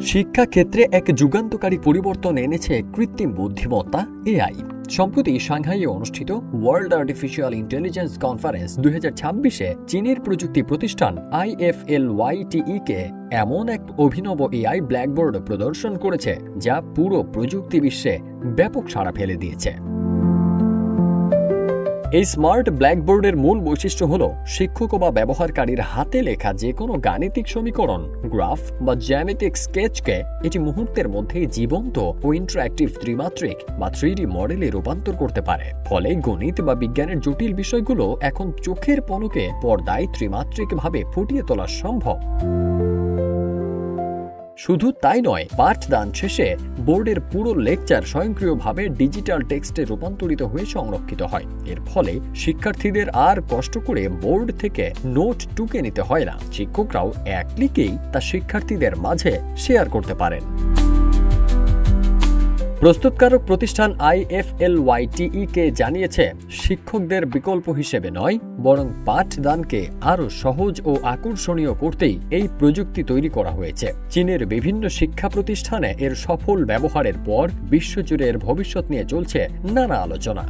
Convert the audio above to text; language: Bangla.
শিক্ষাক্ষেত্রে এক যুগান্তকারী পরিবর্তন এনেছে কৃত্রিম বুদ্ধিমত্তা এআই। সম্প্রতি সাংহাইয়ে অনুষ্ঠিত ওয়ার্ল্ড আর্টিফিশিয়াল ইন্টেলিজেন্স কনফারেন্স 2026-এ চীনের প্রযুক্তি প্রতিষ্ঠান IFLYTE কে এমন এক অভিনব এআই ব্ল্যাকবোর্ড প্রদর্শন করেছে যা পুরো প্রযুক্তি বিশ্বে ব্যাপক সাড়া ফেলে দিয়েছে। এই স্মার্ট ব্ল্যাকবোর্ডের মূল বৈশিষ্ট্য হল শিক্ষক বা ব্যবহারকারীর হাতে লেখা যে কোনো গাণিতিক সমীকরণ, গ্রাফ বা জ্যামিতিক স্কেচকে এটি মুহূর্তের মধ্যেই জীবন্ত ও ইন্টারঅ্যাক্টিভ ত্রিমাত্রিক বা 3D মডেলে রূপান্তর করতে পারে। ফলে গণিত বা বিজ্ঞানের জটিল বিষয়গুলো এখন চোখের পলকে পর্দায় ত্রিমাত্রিকভাবে ফুটিয়ে তোলা সম্ভব। শুধু তাই নয়, পাঠদান শেষে বোর্ডের পুরো লেকচার স্বয়ংক্রিয়ভাবে ডিজিটাল টেক্সটে রূপান্তরিত হয়ে সংরক্ষিত হয়। এর ফলে শিক্ষার্থীদের আর কষ্ট করে বোর্ড থেকে নোট টুকে নিতে হয় না। শিক্ষকরাও এক ক্লিকেই তা শিক্ষার্থীদের মাঝে শেয়ার করতে পারেন। প্রস্তুতকারক প্রতিষ্ঠান IFLYTE কে জানিয়েছে, শিক্ষকদের বিকল্প হিসেবে নয়, বরং পাঠদানকে আরও সহজ ও আকর্ষণীয় করতেই এই প্রযুক্তি তৈরি করা হয়েছে। চীনের বিভিন্ন শিক্ষা প্রতিষ্ঠানে এর সফল ব্যবহারের পর বিশ্বজুড়ে এর ভবিষ্যৎ নিয়ে চলছে নানা আলোচনা।